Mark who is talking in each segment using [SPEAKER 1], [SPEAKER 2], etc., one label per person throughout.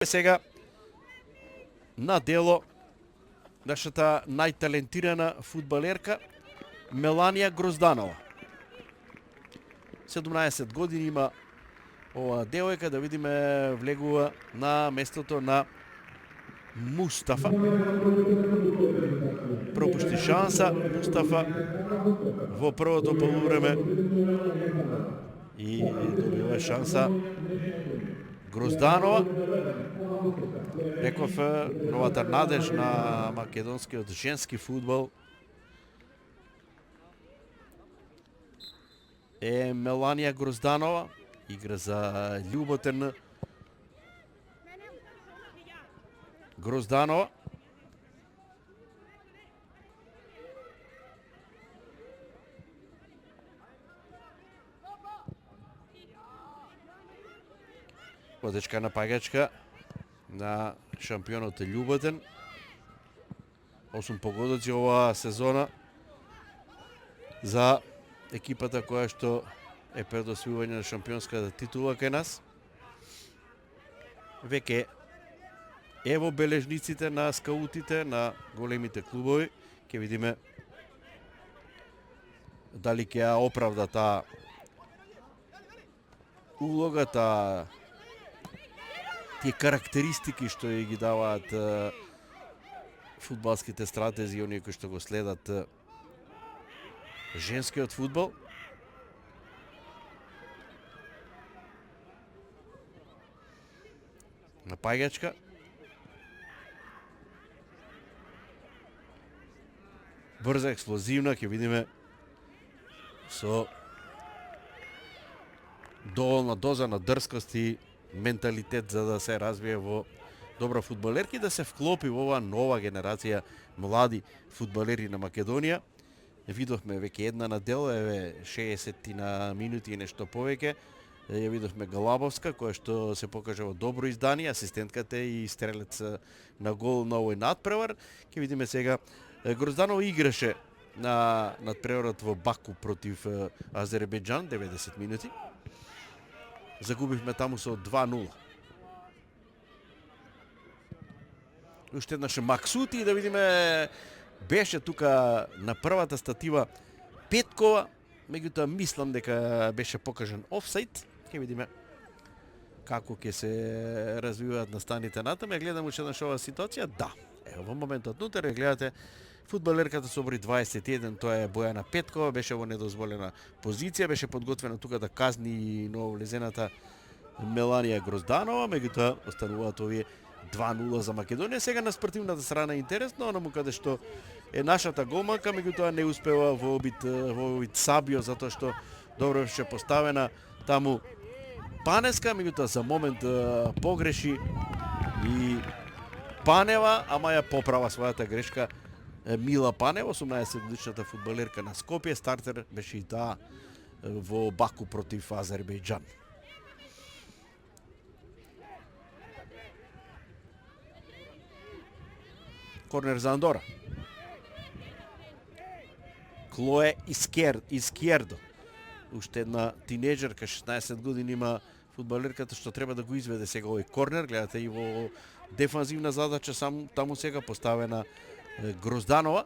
[SPEAKER 1] Сега на дело нашата најталентирана фудбалерка Меланија Грозданова. 17 години има ова девојка, да видиме влегува на местото на Мустафа. Пропушти шанса Мустафа во првото полувреме и добива шанса Грозданова. Реков новата надеж на македонскиот женски фудбал е Меланија Грозданова. Игра за Љуботен. Грозданова. Водечка напаѓачка на шампионот Љуботен. 8 погодоци оваа сезона за екипата која што е пред освојување на шампионската титула кај нас. Веќе е во бележниците на скаутите на големите клубови. Ќе видиме дали ќе ја оправда таа улога, тие карактеристики што ја ги даваат фудбалските стратези, оние кои што го следат женскиот фудбал. Напаѓачка. Брза, експлозивна, ќе видиме со доволна доза на дрскост и менталитет за да се развие во добра фудбалерка и да се вклопи во оваа нова генерација млади фудбалери на Македонија. Видовме веќе една на дело, 60 на минути и нешто повеќе. Ја видовме Галабовска, која што се покажа во добро издание, асистентката и стрелец на гол на овој надпревар. Ќе видиме сега Грозданова играше на надпреварот во Баку против Азербејџан, 90 минути. Загубивме таму со 2-0. Уште еднаш Максути и да видиме, беше тука на првата статива Петкова, меѓутоа мислам дека беше покажан офсайд. Ќе видиме како ќе се развиваат настаните натаму. Ја гледам уште еднаш оваа ситуација. Да, ево во моментот нутре ја гледате фудбалерката со број 21, тоа е Бојана Петкова, беше во недозволена позиција, беше подготвена тука да казни нововлезената Меланија Грозданова, меѓутоа остануваат овие 2-0 за Македонија. Сега на спортивната страна е интересно, онаму каде што е нашата голманка, меѓутоа не успева во обид Сабио, затоа што добро беше поставена таму Панеска, меѓутоа за момент погреши и Панева, ама ја поправа својата грешка Мила Панева, 18-годишната фудбалерка на Скопје. Стартер беше и таа во Баку против Азербејџан. Корнер за Андора. Клое Искердо. Уште една тинеџерка, 16 години има фудбалерката што треба да го изведе сега овој корнер. Гледате и во дефанзивна задача таму сега поставена Грозданова.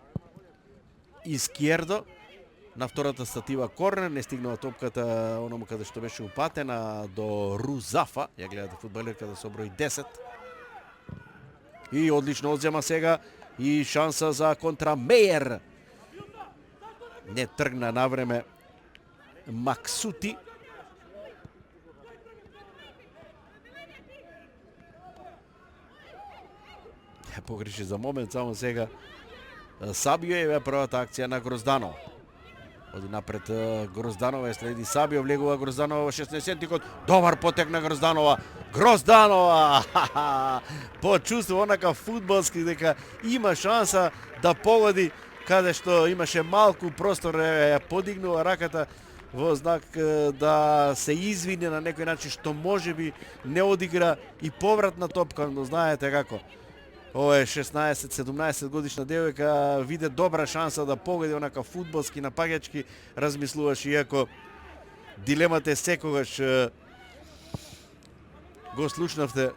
[SPEAKER 1] Искердо на втората статива корнер, не стигнала топката онаму каде што беше упатена до Рузафа. Ја гледате фудбалерката со број 10. И одлично одзема сега и шанса за контра Мејер. Не тргна навреме Максути. Погреши за момент, само сега Сабио е првата акција на Грозданова. Оди напред Грозданова, следи Сабио, влегува Грозданова во 16-тикот. Добар потек на Грозданова. Грозданова! Почувствува онака фудбалски дека има шанса да погоди каде што имаше малку простор, ја подигнува раката во знак да се извини на некој начин што можеби не одигра и повратна топка, но знаете како. Ова е 16-17 годишна девојка, виде добра шанса да погоди онака фудбалски напаѓачки, размислуваш, иако дилемата е секогаш го слушнавте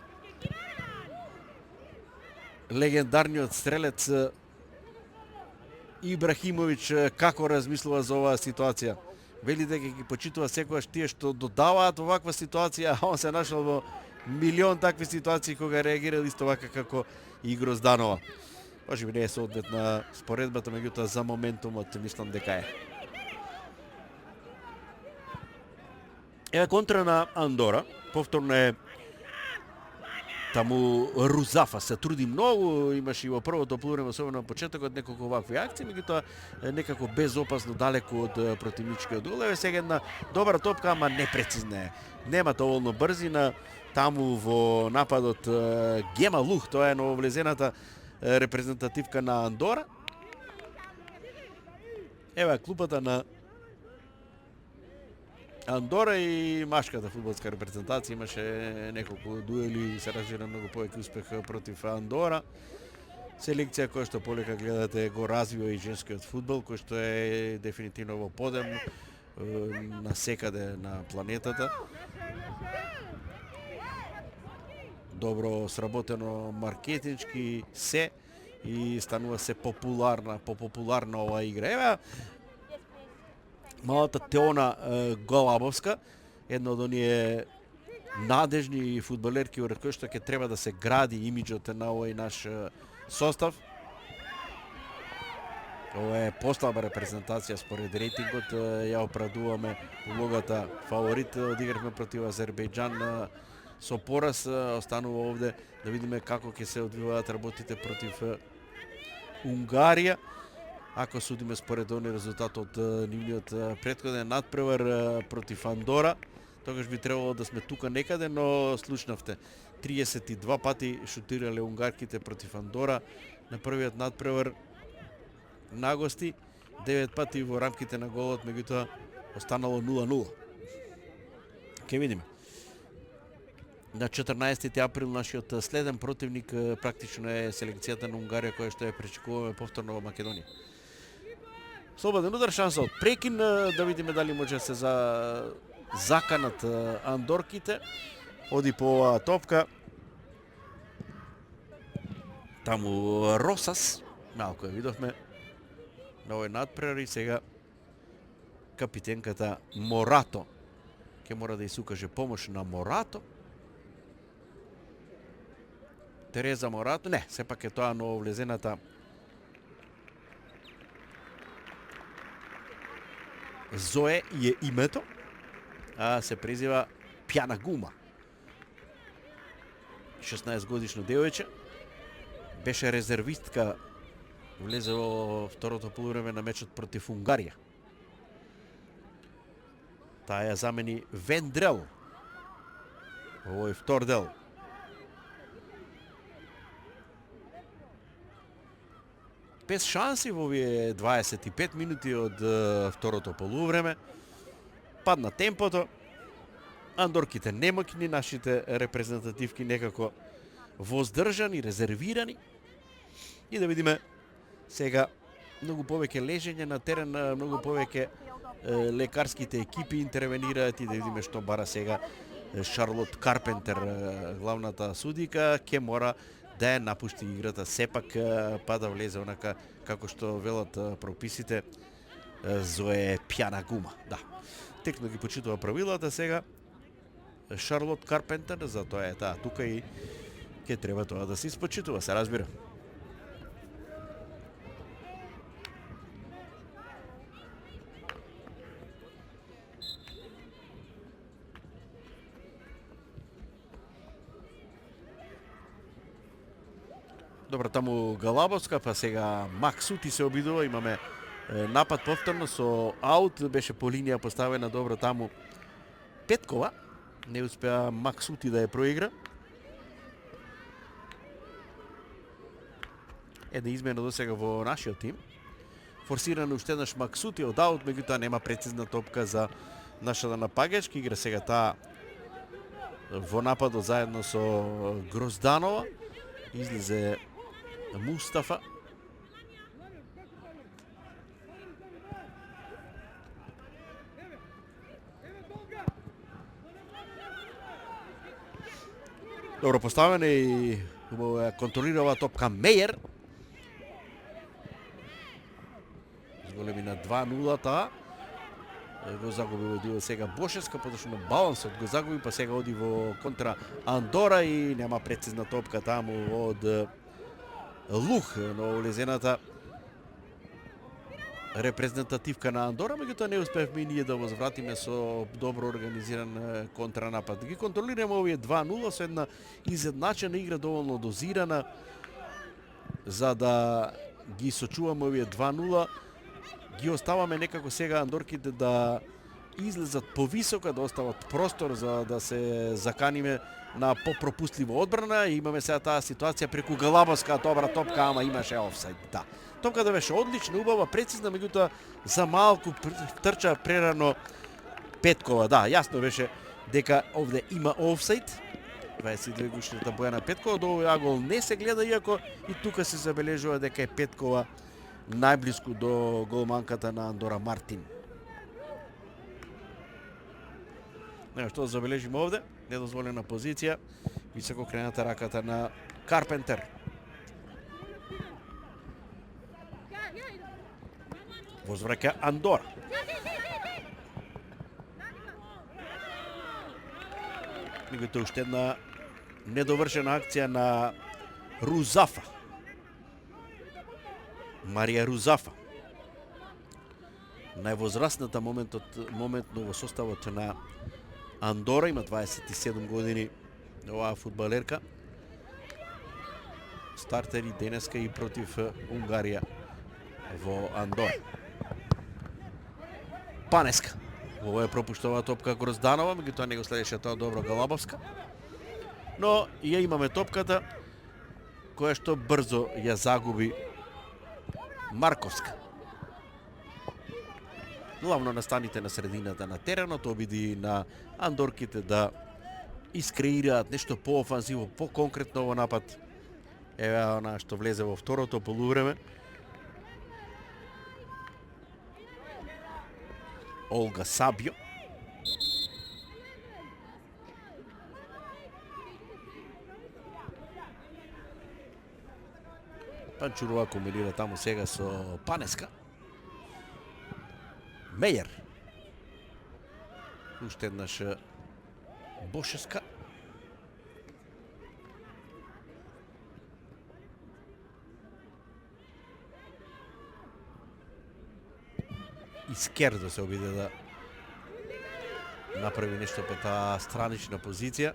[SPEAKER 1] легендарниот стрелец Ибрахимовиќ како размислува за оваа ситуација. Вели дека ги почитува секогаш тие што додаваат оваква ситуација, а он се нашол во милион такви ситуации кога реагирал исто вака како и Грозданова. Може би не е соодветна споредбата, меѓутоа за моментумот мислам дека е. Еве контра на Андора, повторно е таму Рузафа се труди многу, имаше и во првото полувреме, особено на почетокот, неколку вакви акции, меѓутоа некако безопасно далеку од противничкиот гол. Еве сега една добра топка, ама непрецизна е. Нема доволно брзина таму во нападот Гема Лух, тоа е нововлезената репрезентативка на Андора. Еве клупата на Андора и машката фудбалска репрезентација имаше неколку дуели и се разбира многу повеќе успех против Андора. Селекција која што полека гледате го развива и женскиот фудбал, кој што е дефинитивно во подем на секаде на планетата. Добро сработено маркетиншки се и станува се популарна оваа игра. Еве малата Теона Голабовска, една од оние надежни фудбалерки врз кои што ќе треба да се гради имиџот на овој наш состав. Ова е послаба репрезентација според рейтингот, ја оправдуваме улогата фаворит, одигравме против Азербејџан со пораз, останува овде да видиме како ќе се одвиваат работите против Унгарија. Ако судиме според оној резултат од нивниот претходен надпревар против Андора, тогаш би требало да сме тука некаде, но слушнавте. 32 пати шутирале унгарките против Андора на првиот надпревар на гости, 9 пати во рамките на голот, меѓутоа останало 0-0. Ке видиме. На 14 април нашиот следен противник практично е селекцијата на Унгарија, која што ја пречекуваме повторно во Македонија. Слободен удар, шанса од прекин, да видиме дали може се заканат андорките. Оди по оваа топка. Таму Росас, малку ја видовме на овој надпревар и сега капитенката Морато ќе мора да ја сукаже помош на Морато. Тереза Морато, не, сепак е тоа нововлезената Зое е името, а се презива Пјана Гума. 16 годишно девојче, беше резервистка, влезе во второто полувреме на мечот против Унгарија. Таа ја замени Вендрел во овој втор дел. Без шанси во овие 25 минути од второто полувреме. Падна темпото. Андорките немоќни, нашите репрезентативки некако воздржани, резервирани. И да видиме сега многу повеќе лежење на терен, многу повеќе лекарските екипи интервенираат и да видиме што бара сега Шарлот Карпентер, главната судика, ќе мора да ја напушти играта, сепак па да влезе онака како што велат прописите Зое Пјана Гума. Да, текно ги почитува правилата сега Шарлот Карпентер, затоа е таа тука и ќе треба тоа да се испочитува, се разбира. Добро, таму Галабовска, па сега Максути се обидува, имаме напад повторно со аут, беше по линија поставена добро таму Петкова, не успеа Максути да ја проигра. Една измена до сега во нашиот тим. Форсирано уште еднаш Максути од аут, меѓутоа нема прецизна топка за нашата напагач, игра сега таа во нападот заедно со Грозданова. Излезе Мустафа. Добро поставене и контролира оваа топка Мејер. Зголеми на 2-0 таа. Го загуби во дио сега Бошевска, потоа на балансот го загуби, па сега оди во контра Андора и нема прецизна топка таму од Лух, но улезената репрезентативка на Андора, меѓутоа не успевме и ние да возвратиме со добро организиран контранапад. Ги контролираме овие 2-0 со една изедначена игра, доволно дозирана, за да ги сочуваме овие 2-0. Ги оставаме некако сега андорките да излезат повисоко, да остават простор за да се заканиме на попропустлива одбрана. И имаме сега таа ситуација преку Галабовска, добра топка, ама имаше офсайд. Да. Топката беше одлична, убава, прецизна, меѓутоа за малку трча прерано Петкова. Да, јасно беше дека овде има офсайд. 22 годишната Бојана Петкова, до овој агол не се гледа, иако и тука се забележува дека е Петкова најблиску до голманката на Андора Мартин. Нема што да забележиме овде, недозволена позиција, високо крената раката на Карпентер. Возвраќа Андора. Меѓутоа уште една недовршена акција на Рузафа. Марија Рузафа. Највозрастната моментно во составот на Андора, има 27 години оваа фудбалерка. Стартери денеска и против Унгарија во Андора. Панеска. Ова е пропуштова топка Грозданова, меѓутоа не го следеше тоа добро Галабовска. Но ја имаме топката, која што брзо ја загуби Марковска. Главно настаните на средината на теренот, обиди на андорките да искреираат нешто поофанзиво, по-конкретно во напад. Еве она што влезе во второто полувреме. Олга Сабио. Панчурова комбинира таму сега со Панеска. Мејер. Уште еднаш Бошевска. Искердо се обиде да направи нешто по таа странична позиција.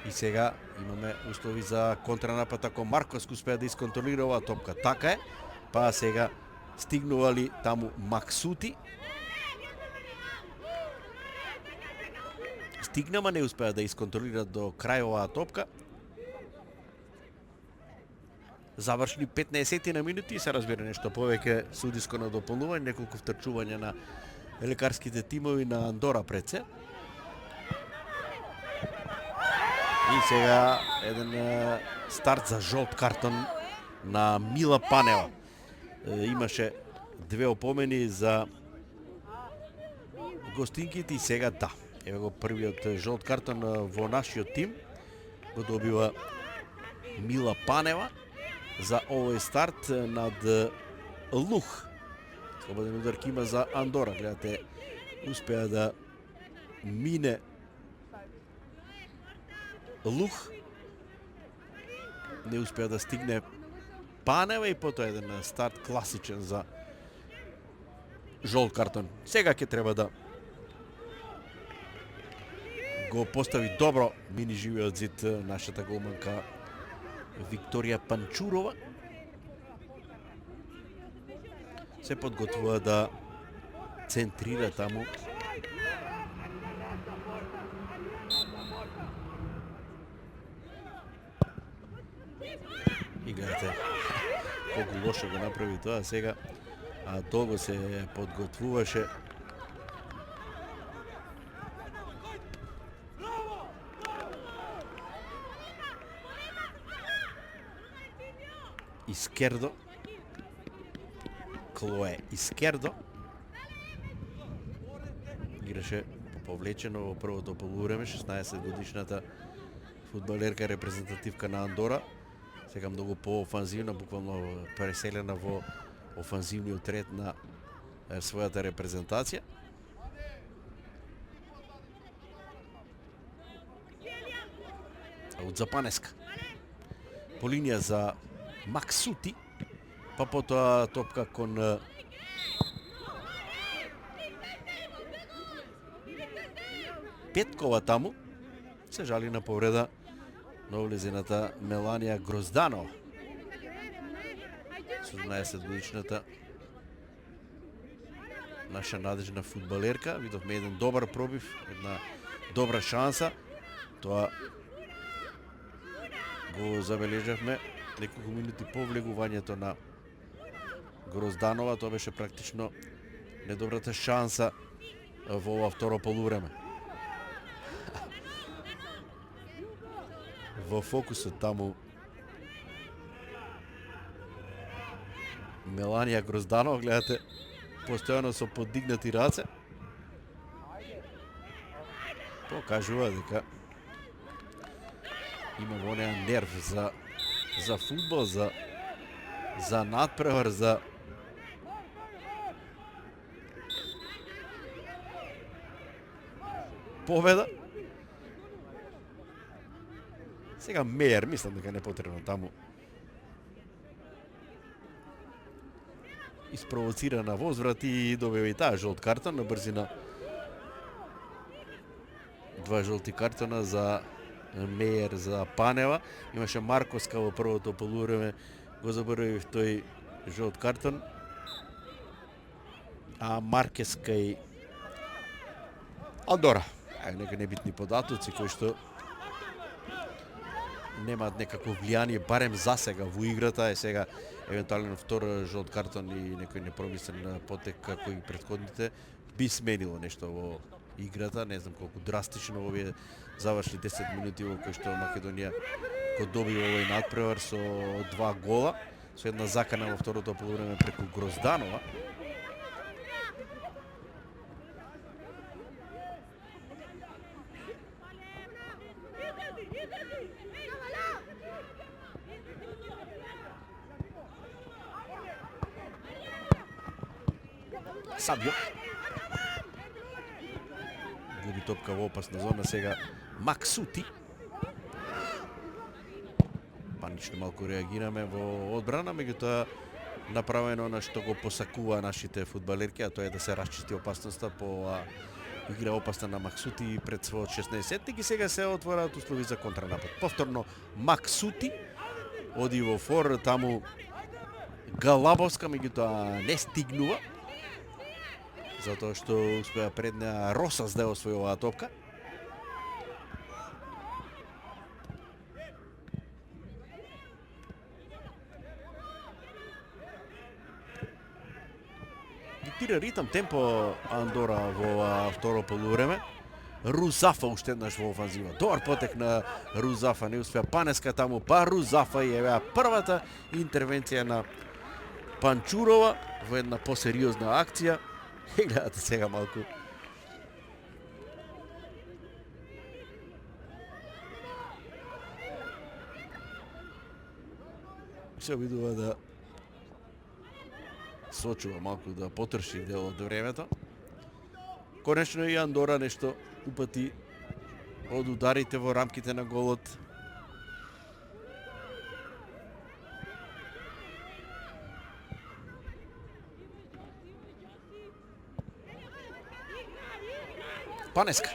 [SPEAKER 1] И сега имаме услови за контранапад, ако Марковски успеа да исконтролира оваа топка. Така е. Па сега стигнували таму Максути. Стигнама, не успеа да исконтролира до крај оваа топка. Завршни 15 на минути и се разбира нешто повеќе судиско надополнување, неколку втрчувања на лекарските тимови на Андора пред се. И сега еден старт за жолт картон на Мила Панева. Имаше две опомени за гостинките и сега да. Еве го првиот жолт картон во нашиот тим. Го добива Мила Панева за овој старт над Лух. Слободен удар има за Андора. Гледате, успеа да мине Лух. Не успеа да стигне Панева и потоа еден старт класичен за жолт картон. Сега ќе треба да го постави добро мини живиот зид нашата голманка Викторија Панчурова. Се подготвува да центрира таму. И гледате колку лошо го направи тоа сега, а долго се подготвуваше. Искердо. Клое Искердо. Играше повлечено во првото полувреме, 16 годишната фудбалерка репрезентативка на Андора. Сега многу по-офанзивна, буквално преселена во офанзивниот ред на својата репрезентација. Од Запанеска. По линија за Максути, па потоа топка кон Петкова таму. Се жали на повреда на влезената Меланија Грозданова. 17 годишната наша надежна фудбалерка. Видовме еден добар пробив, една добра шанса. Тоа го забележавме неколку минути по влегувањето на Грозданова. Тоа беше практично недобрата шанса во ова второ полувреме. Во фокусот таму Меланија Грозданова, гледате, постојано со подигнати раце. Покажува дека има во неа нерв за фудбал, за надпревар, за победа. Сега Мејер, мислам дека не потребно таму. Испровоцира на возврат и добива и таа жолт картон на брзина. 2 жолти картона за Мејер, за Панева. Имаше Марковска во првото полувреме, го заборавив тој жолт картон. А Маркеска и Андора. Нека небитни податоци кои што немаат некакво влијание барем за сега во играта. Сега евентуално втор жолт картон и некој непромислен потек како и претходните би сменило нешто во играта. Не знам колку драстично овие завршни 10 минути во кои што Македонија го добива овој надпревар со 2 гола, со една закана во второто полувреме преку Грозданова. Сабио губи топка во опасна зона. Сега Максути. Панично малку реагираме во одбрана, меѓутоа направено на што го посакува нашите фудбалерки, а тоа е да се расчисти опасноста по игра опасна на Максути пред својот 16-тик и сега се отвораат услови за контранапад. Повторно Максути оди во фор, таму Галабовска, меѓутоа не стигнува, затоа што успеа пред неа Росас да ја освои оваа топка. Диктира ритам, темпо Андора во второ полувреме. Рузафа уште еднаш во офанзива. Добар потек на Рузафа, не успеа Панеска таму, па Рузафа и евеа првата интервенција на Панчурова во една посериозна акција. И гледате сега малку се обидува да сочува малку, да потроши дел од времето. Конечно и Андора нешто упати од ударите во рамките на голот. Панеска.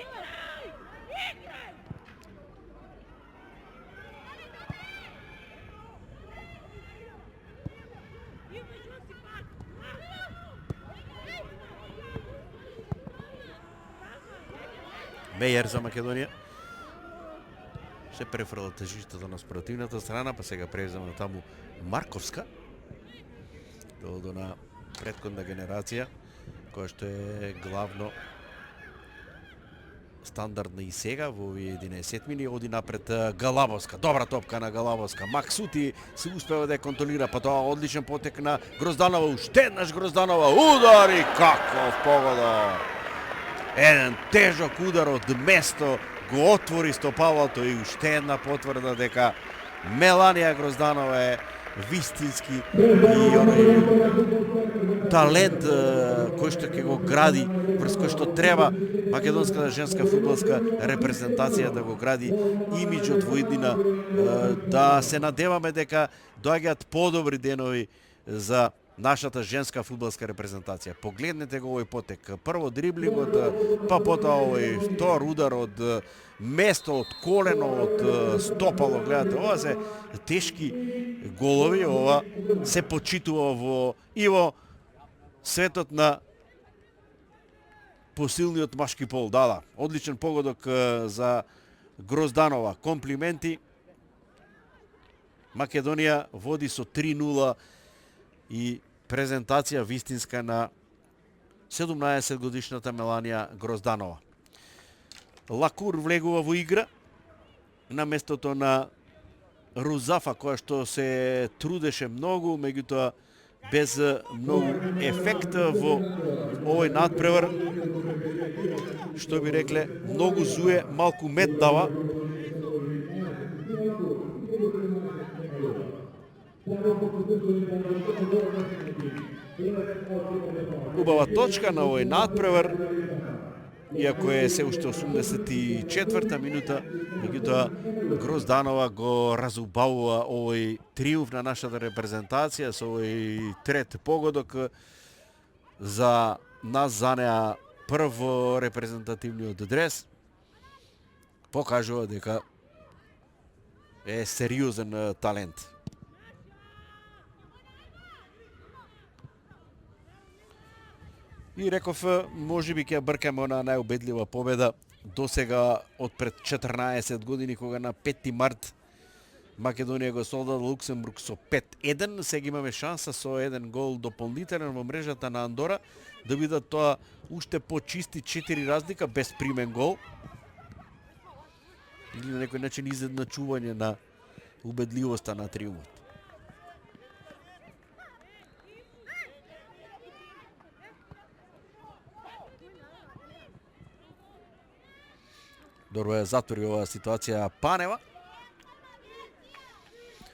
[SPEAKER 1] Мејер за Македонија. Се префрла тежиштето на спротивната страна, па сега превзема таму Марковска. До на претходна генерација, која што е главно стандардна и сега во овие 11 мини. Оди напред Галабовска. Добра топка на Галабовска. Максути се успева да ја контролира, па тоа одличен потек на Грозданова. Уште еднаш Грозданова удари, каков погода! Еден тежок удар од место го отвори стопалото и уште една потврда дека Меланија Грозданова е вистински и оној талент кој што ќе го гради, врз кој што треба македонската женска фудбалска репрезентација да го гради имиџот во иднина, да се надеваме дека доаѓаат подобри денови за нашата женска фудбалска репрезентација. Погледнете го овој потек. Прво дриблингот, па потоа овој втор удар од место, од колено, од стопало. Гледате, ова се тешки голови, ова се почитува и во светот на посилниот машки пол. Да, одличен погодок за Грозданова. Комплименти. Македонија води со 3-0 и презентација вистинска на 17 годишната Меланија Грозданова. Лакур влегува во игра на местото на Рузафа, која што се трудеше многу, меѓутоа без многу ефект во овој надпревар. Што би рекле, многу зуе, малку мед дава. Убава точка на овој надпревар, иако е се уште 84-та минута, меѓутоа Грозданова го разубавува овој триумф на нашата репрезентација со овој трет погодок. За нас за неа прво репрезентативниот дрес покажува дека е сериозен талент. И реков, можеби ќе бркаме на најубедлива победа досега од пред 14 години, кога на 5 март Македонија го солдаде Луксембург со 5-1. Сега имаме шанса со еден гол дополнителен во мрежата на Андора да бидат тоа уште почисти 4 разлика без примен гол. Или на некој начин изедначување на убедливоста на триумфот. Добро е затвори оваа ситуација Панева.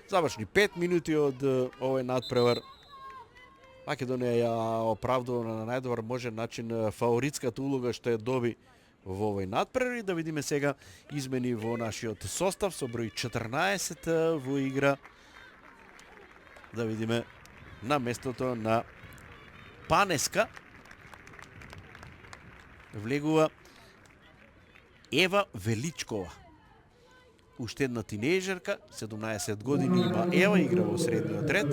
[SPEAKER 1] Завршни 5 минути од овој надпревар. Македонија ја оправдува на најдобар можен начин фаворитската улога што ја доби во овој надпревар. И да видиме сега измени во нашиот состав со број 14 во игра. Да видиме на местото на Панеска влегува Ева Величкова. Уште една тинејџерка, 17 години има Ева, игра во средниот ред.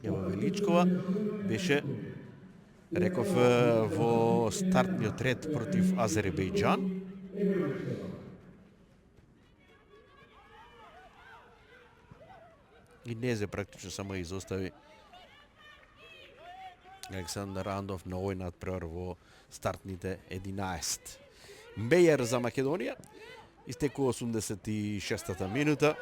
[SPEAKER 1] Ева Величкова беше, реков, во стартниот ред против Азербејџан. И незе практично само изостави Александар Андов на овој надпревар во стартните 11. Мејер за Македонија истекува 86-та минута.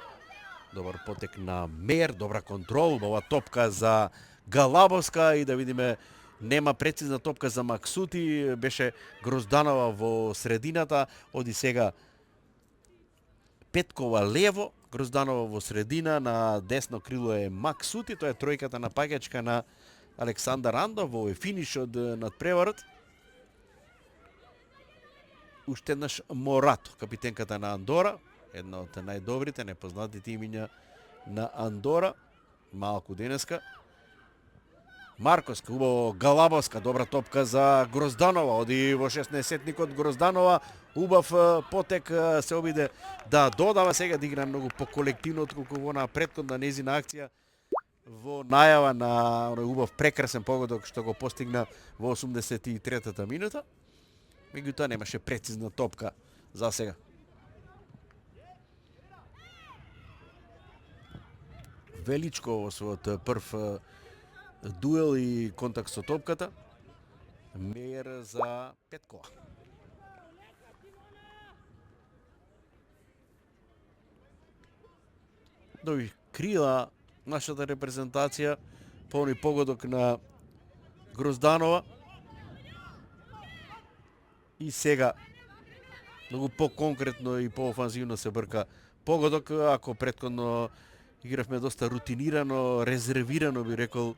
[SPEAKER 1] Добар потек на Мејер, добра контрол, ова топка за Галабовска и да видиме нема прецизна топка за Максути, беше Грозданова во средината, оди сега Петкова лево, Грозданова во средина, на десно крило е Максути, тоа е тројката на паѓачка на Александар Андов во овој финиш од надпреварот. Уште еднаш Морато, капитенката на Андора, една од најдобрите, непознатите имиња на Андора, малку денеска. Марковска, убаво Галабовска, добра топка за Грозданова, оди во 16-сетникот Грозданова, убав потек, се обиде да додава, сега да игра многу по-колективно отколку во на претходна незина акција. Во најава на оној убав прекрасен погодок што го постигна во 83-та минута. Меѓутоа немаше прецизна топка за сега. Величко во својот прв дуел и контакт со топката. Мејер за Петкова. Доби крила нашата репрезентација по оној погодок на Грозданова. И сега многу по-конкретно и по-офанзивно се брка погодок, ако претходно игравме доста рутинирано, резервирано би рекол,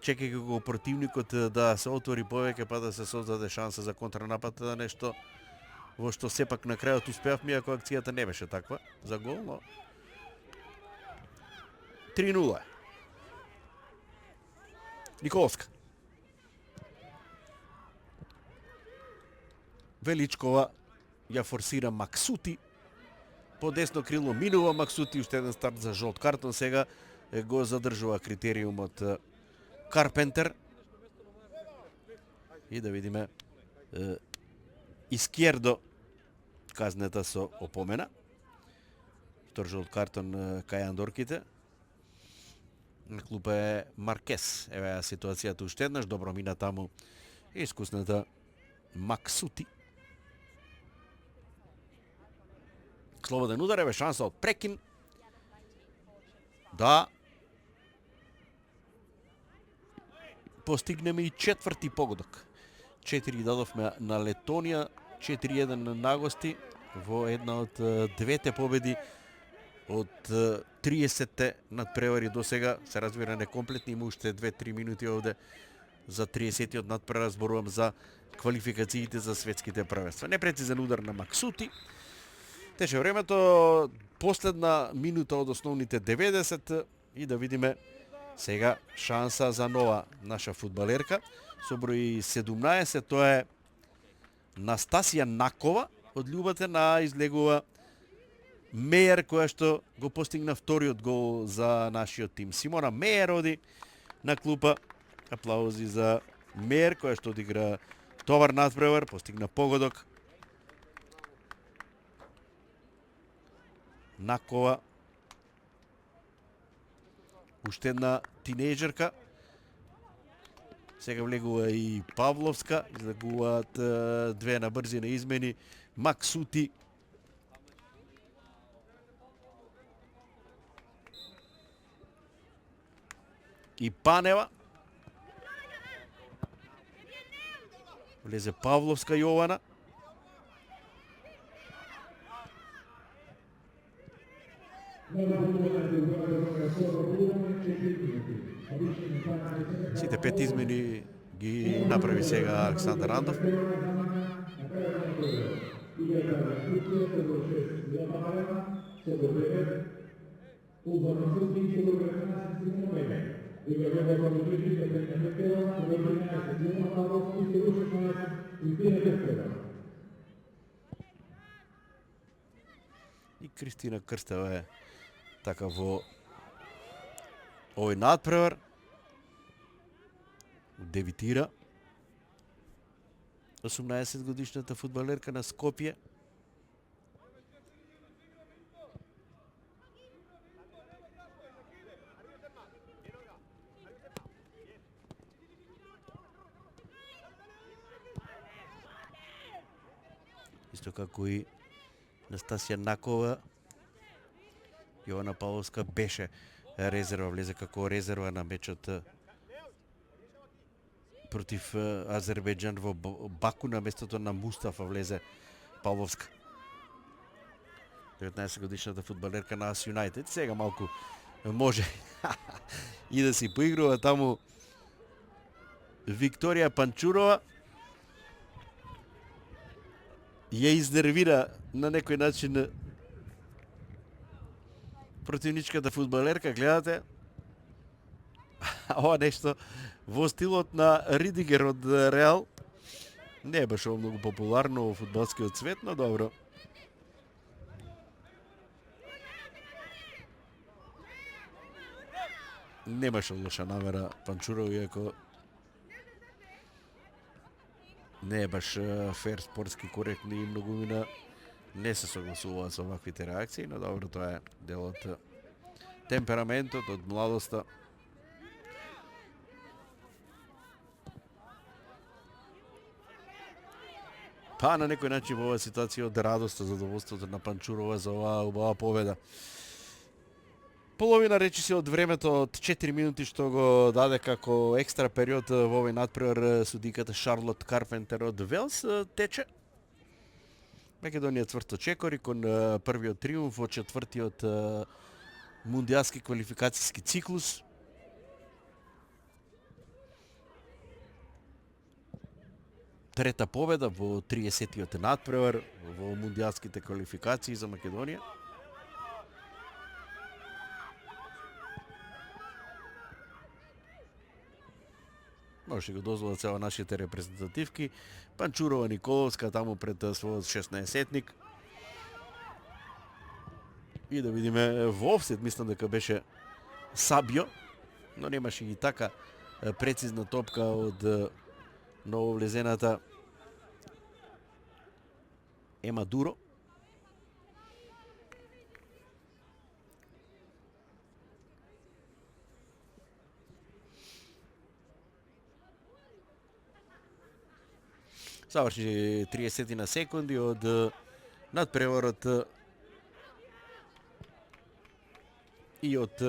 [SPEAKER 1] чекајќи го противникот да се отвори повеќе па да се создаде шанса за контранапад, да нешто во што сепак на крајот успеавме, ако акцијата не беше таква за гол, но 3-0. Николска. Величкова ја форсира Максути. По десно крило минува Максути, уште еден старт за жолт картон, сега го задржува критериумот Карпентер. И да видиме Искердо казнета со опомена. Втор жолт картон кај Андорките. На клупа е Маркес. Еве ситуацијата уште еднаш, добро мина таму искусната Максути. Слободен удар, еве шанса од прекин. Да. Постигнеме и четврти погодок. 4 дадовме на Летонија, 4-1 на гости во една од двете победи од 30-те надпревари до сега. Се разбира некомплетни, има уште 2-3 минути овде за 30-тиот надпревар, зборувам за квалификациите за светските првенства. Непрецизен удар на Максути. Тече времето, последна минута од основните 90 и да видиме сега шанса за нова наша фудбалерка. Со број 17, тоа е Настасија Накова од Љубатен, излегува Мејер, која што го постигна вториот гол за нашиот тим. Симона Мејер оди на клупа. Аплаузи за Мејер, која што одигра товар надпревар, постигна погодок. Накова, уште една тинејџерка. Сега влегува и Павловска, излегуваат две на брзина измени. Максути. И Панева. Влезе Павловска Јована. Сите 5 измени ги направи сега Александар Андов. И Кристина Крстева е така во овој надпревар. Дебитира 18 годишната фудбалерка на Скопје. Исто како и Настасија Накова, Јована Павловска беше резерва, влезе како резерва на мечот против Азербејџан во Баку, на местото на Мустафа влезе Павловска. 19 годишната фудбалерка на Ас Юнайтед. Сега малку може и да си поигрува таму Викторија Панчурова. Ја изнервира на некој начин противничката фудбалерка, гледате. Ова нешто во стилот на Ридигер од Реал. Не е баш многу популарно во фудбалскиот свет, но добро. Немаше лоша намера Панчуров, иако не е баш фер, спортски коректни и многумина не се согласуваат со ваквите реакции, но добро, тоа е дел од темпераментот, од младоста. Па на некој начин во оваа ситуација од радоста, задоволството на Панчурова за оваа убава победа. половина речиси од времето од 4 минути што го даде како екстра период во овој надпревар судиката Шарлот Карпентер од Велс тече. Македонија цврсто чекори кон првиот триумф во четвртиот мундијалски квалификацијски циклус. Трета победа во 30-тиот надпревар во мундијалските квалификации за Македонија. Може го дозволат сега нашите репрезентативки. Панчурова Николовска таму пред својот 16-етник. И да видиме во офсет, мислам дека беше Сабио, но немаше и така прецизна топка од нововлезената Ема Дуро. Заврши 30 на секунди од надпреварот и од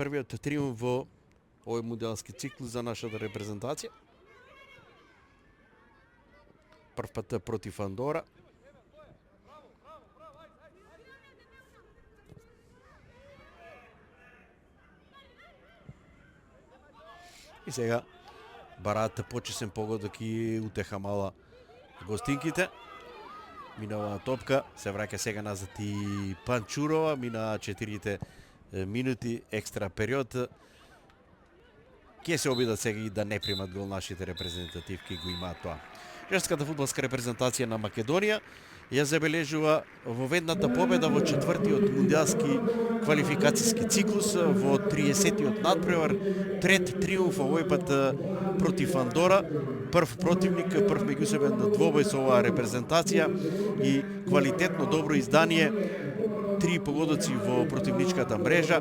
[SPEAKER 1] првиот триумф во овој мундијалски циклус за нашата репрезентација. Прв пат против Андора. И сега бараат почесен погодок и утеха мала гостинките. Минава топка, се враќа сега назад и Панчурова, мина 4 минути екстра период. Ке се обидат сега и да не примат гол нашите репрезентативки, го имаат тоа. Женската фудбалска репрезентација на Македонија ја забележува воведната победа во четвртиот мундијалски квалификацијски циклус во 30-тиот надпревар, трет триумф овој пат против Андора, прв противник, прв меѓусебен двобој со оваа репрезентација и квалитетно добро издание, 3 погодоци во противничката мрежа,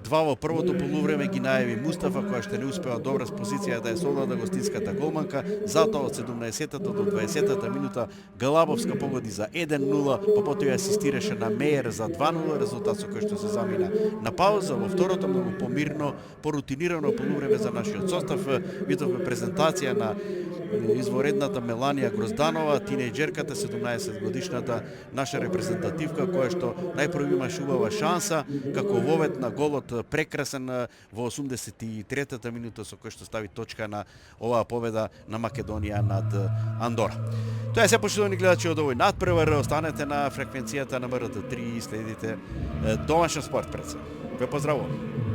[SPEAKER 1] 2 во првото полувреме ги најави Мустафа, која што не успеа добра с позиција да ја совлада гостинската голманка, затоа од 17-та до 20-та минута Галабовска погоди за 1-0, па потоа асистираше на Мејер за 2-0, резултат со кој што се замина на пауза. Во второто многу помирно, порутинирано полувреме за нашиот состав, видовме презентација на изворедната Меланија Грозданова, тинејџерката, 17 годишната наша репрезентативка, која што најпрво имаше убава шанса, како вовет на голот прекрасен во 83-та минута со кој што стави точка на оваа победа на Македонија над Андора. Тоа е се, почитувани гледачи, од овој надпревар. Останете на фреквенцијата на МРТ3 и следите домашен спорт пред се. Ве поздравувам.